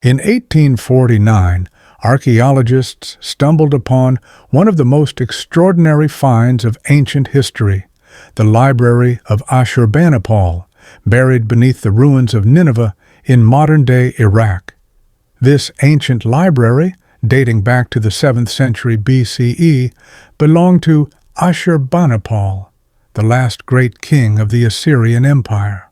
In 1849, archaeologists stumbled upon one of the most extraordinary finds of ancient history, the Library of Ashurbanipal, buried beneath the ruins of Nineveh in modern-day Iraq. This ancient library, dating back to the 7th century BCE, belonged to Ashurbanipal, the last great king of the Assyrian Empire.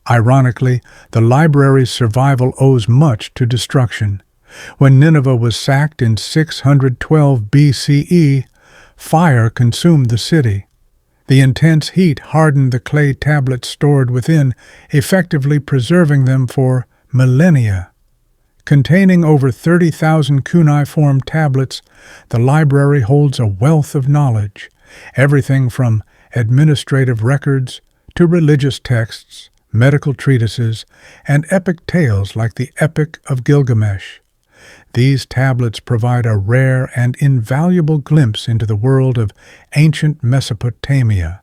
Ironically, the library's survival owes much to destruction. When Nineveh was sacked in 612 BCE, fire consumed the city. The intense heat hardened the clay tablets stored within, effectively preserving them for millennia. Containing over 30,000 cuneiform tablets, the library holds a wealth of knowledge, everything from administrative records to religious texts, medical treatises, and epic tales like the Epic of Gilgamesh. These tablets provide a rare and invaluable glimpse into the world of ancient Mesopotamia,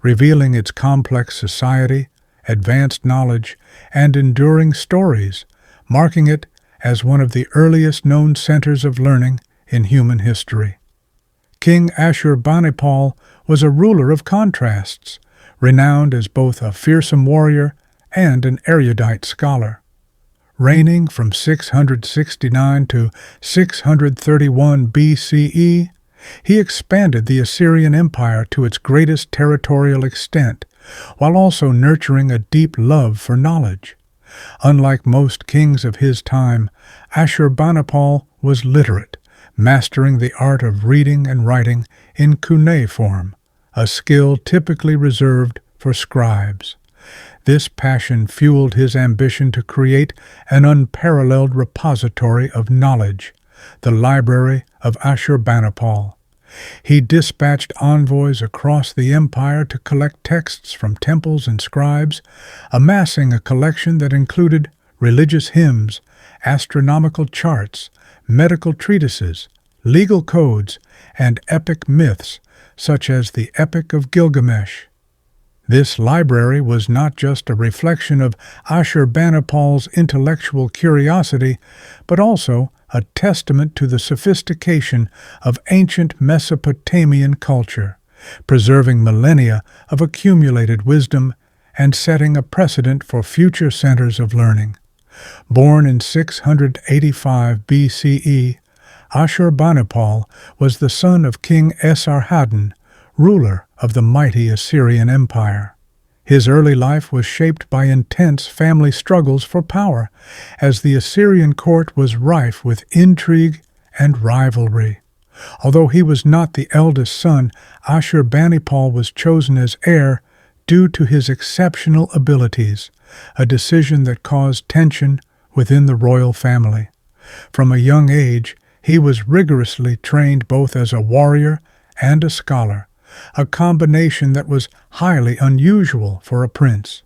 revealing its complex society, advanced knowledge, and enduring stories, marking it as one of the earliest known centers of learning in human history. King Ashurbanipal was a ruler of contrasts, renowned as both a fearsome warrior and an erudite scholar. Reigning from 669 to 631 BCE, he expanded the Assyrian Empire to its greatest territorial extent, while also nurturing a deep love for knowledge. Unlike most kings of his time, Ashurbanipal was literate, mastering the art of reading and writing in cuneiform, a skill typically reserved for scribes. This passion fueled his ambition to create an unparalleled repository of knowledge, the Library of Ashurbanipal. He dispatched envoys across the empire to collect texts from temples and scribes, amassing a collection that included religious hymns, astronomical charts, medical treatises, legal codes, and epic myths, such as the Epic of Gilgamesh. This library was not just a reflection of Ashurbanipal's intellectual curiosity, but also a testament to the sophistication of ancient Mesopotamian culture, preserving millennia of accumulated wisdom and setting a precedent for future centers of learning. Born in 685 BCE, Ashurbanipal was the son of King Esarhaddon, ruler of the mighty Assyrian Empire. His early life was shaped by intense family struggles for power, as the Assyrian court was rife with intrigue and rivalry. Although he was not the eldest son, Ashurbanipal was chosen as heir due to his exceptional abilities, a decision that caused tension within the royal family. From a young age, he was rigorously trained both as a warrior and a scholar, a combination that was highly unusual for a prince.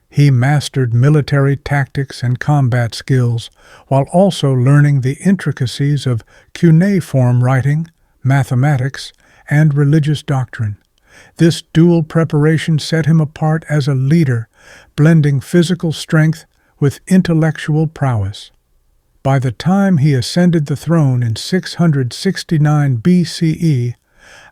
He mastered military tactics and combat skills, while also learning the intricacies of cuneiform writing, mathematics, and religious doctrine. This dual preparation set him apart as a leader, blending physical strength with intellectual prowess. By the time he ascended the throne in 669 BCE,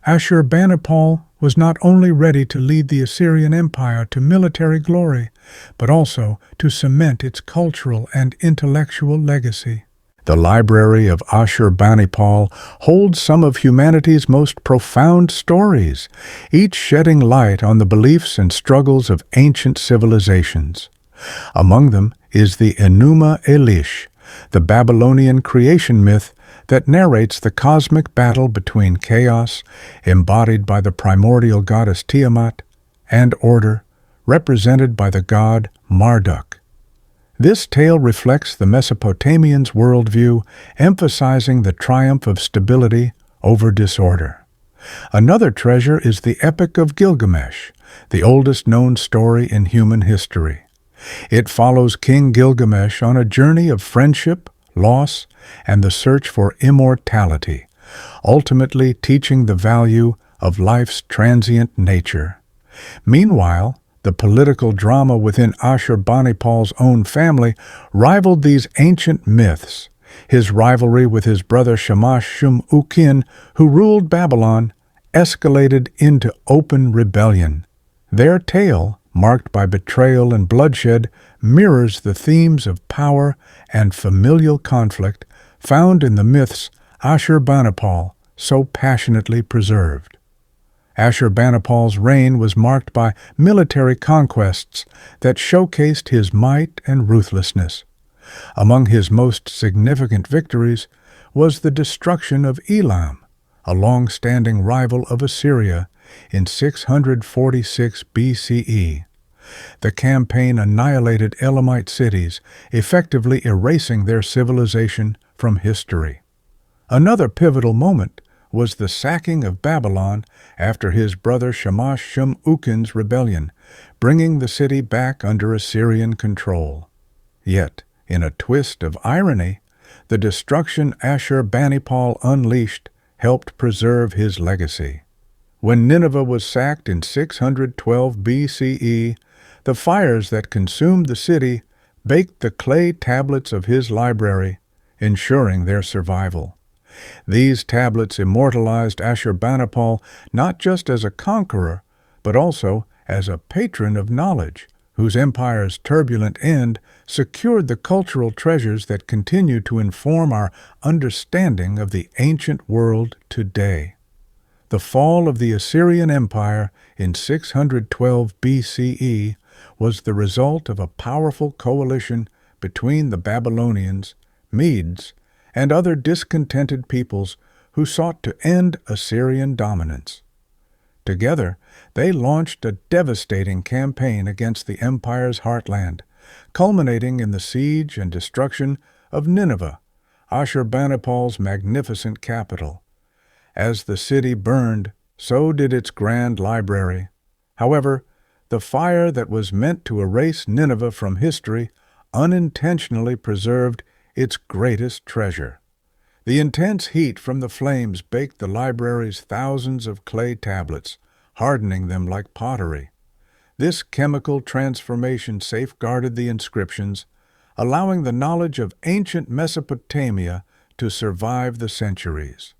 Ashurbanipal was not only ready to lead the Assyrian Empire to military glory, but also to cement its cultural and intellectual legacy. The Library of Ashurbanipal holds some of humanity's most profound stories, each shedding light on the beliefs and struggles of ancient civilizations. Among them is the Enuma Elish, the Babylonian creation myth that narrates the cosmic battle between chaos, embodied by the primordial goddess Tiamat, and order, represented by the god Marduk. This tale reflects the Mesopotamians' worldview, emphasizing the triumph of stability over disorder. Another treasure is the Epic of Gilgamesh, the oldest known story in human history. It follows King Gilgamesh on a journey of friendship, loss, and the search for immortality, ultimately teaching the value of life's transient nature. Meanwhile, the The political drama within Ashurbanipal's own family rivaled these ancient myths. His rivalry with his brother Shamash-shum-ukin, who ruled Babylon, escalated into open rebellion. Their tale, marked by betrayal and bloodshed, mirrors the themes of power and familial conflict found in the myths Ashurbanipal so passionately preserved. Ashurbanipal's reign was marked by military conquests that showcased his might and ruthlessness. Among his most significant victories was the destruction of Elam, a long-standing rival of Assyria, in 646 BCE. The campaign annihilated Elamite cities, effectively erasing their civilization from history. Another pivotal moment was the sacking of Babylon after his brother Shamash-shum-ukin's rebellion, bringing the city back under Assyrian control. Yet, in a twist of irony, the destruction Ashurbanipal unleashed helped preserve his legacy. When Nineveh was sacked in 612 BCE, the fires that consumed the city baked the clay tablets of his library, ensuring their survival. These tablets immortalized Ashurbanipal not just as a conqueror, but also as a patron of knowledge, whose empire's turbulent end secured the cultural treasures that continue to inform our understanding of the ancient world today. The fall of the Assyrian Empire in 612 BCE was the result of a powerful coalition between the Babylonians, Medes, and other discontented peoples who sought to end Assyrian dominance. Together, they launched a devastating campaign against the empire's heartland, culminating in the siege and destruction of Nineveh, Ashurbanipal's magnificent capital. As the city burned, so did its grand library. However, the fire that was meant to erase Nineveh from history unintentionally preserved its greatest treasure. The intense heat from the flames baked the library's thousands of clay tablets, hardening them like pottery. This chemical transformation safeguarded the inscriptions, allowing the knowledge of ancient Mesopotamia to survive the centuries.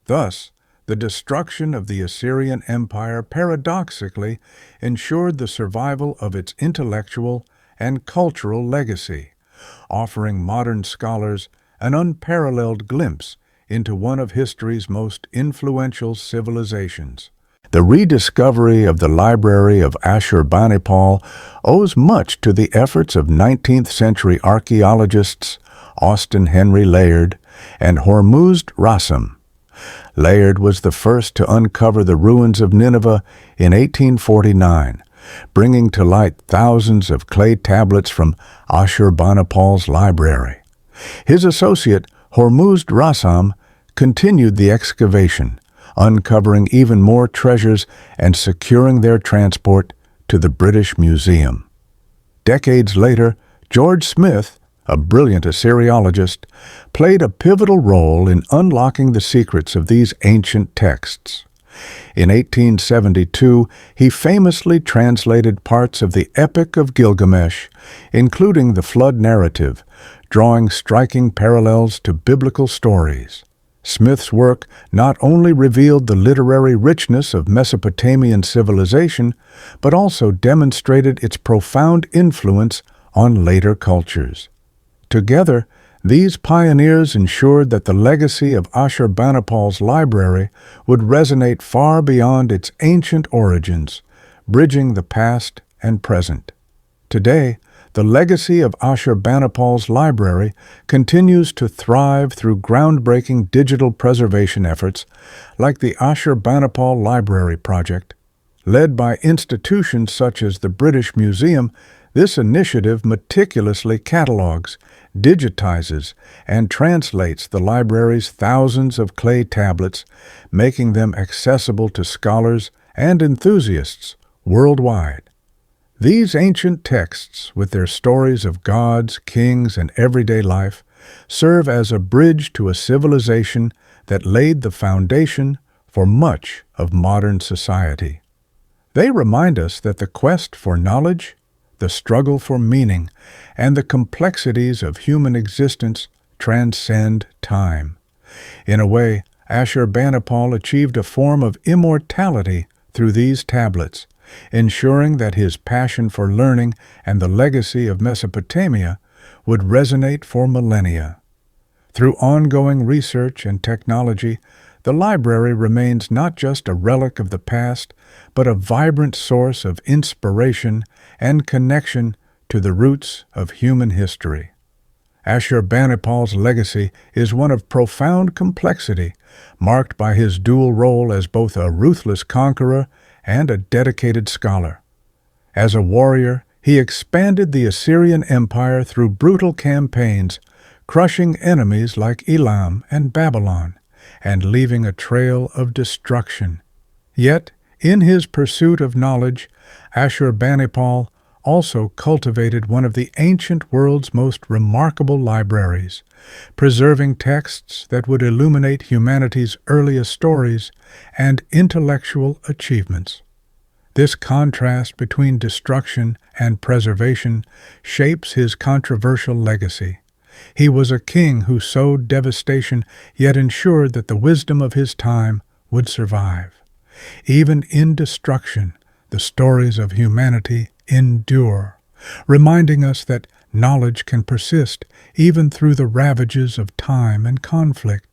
Thus, the destruction of the Assyrian Empire paradoxically ensured the survival of its intellectual and cultural legacy, offering modern scholars an unparalleled glimpse into one of history's most influential civilizations. The rediscovery of the Library of Ashurbanipal owes much to the efforts of 19th-century archaeologists Austen Henry Layard and Hormuzd Rassam. Layard was the first to uncover the ruins of Nineveh in 1849, bringing to light thousands of clay tablets from Ashurbanipal's library. His associate, Hormuzd Rassam, continued the excavation, uncovering even more treasures and securing their transport to the British Museum. Decades later, George Smith, a brilliant Assyriologist, played a pivotal role in unlocking the secrets of these ancient texts. In 1872, he famously translated parts of the Epic of Gilgamesh, including the flood narrative, drawing striking parallels to biblical stories. Smith's work not only revealed the literary richness of Mesopotamian civilization, but also demonstrated its profound influence on later cultures. Together, these pioneers ensured that the legacy of Ashurbanipal's library would resonate far beyond its ancient origins, bridging the past and present. Today, the legacy of Ashurbanipal's library continues to thrive through groundbreaking digital preservation efforts like the Ashurbanipal Library Project. Led by institutions such as the British Museum, this initiative meticulously catalogs, digitizes, and translates the library's thousands of clay tablets, making them accessible to scholars and enthusiasts worldwide. These ancient texts, with their stories of gods, kings, and everyday life, serve as a bridge to a civilization that laid the foundation for much of modern society. They remind us that the quest for knowledge, the struggle for meaning, and the complexities of human existence transcend time. In a way, Ashurbanipal achieved a form of immortality through these tablets, ensuring that his passion for learning and the legacy of Mesopotamia would resonate for millennia. Through ongoing research and technology, the library remains not just a relic of the past, but a vibrant source of inspiration and connection to the roots of human history. Ashurbanipal's legacy is one of profound complexity, marked by his dual role as both a ruthless conqueror and a dedicated scholar. As a warrior, he expanded the Assyrian Empire through brutal campaigns, crushing enemies like Elam and Babylon, and leaving a trail of destruction. Yet, in his pursuit of knowledge, Ashurbanipal also cultivated one of the ancient world's most remarkable libraries, preserving texts that would illuminate humanity's earliest stories and intellectual achievements. This contrast between destruction and preservation shapes his controversial legacy. He was a king who sowed devastation, yet ensured that the wisdom of his time would survive. Even in destruction, the stories of humanity endure, reminding us that knowledge can persist even through the ravages of time and conflict.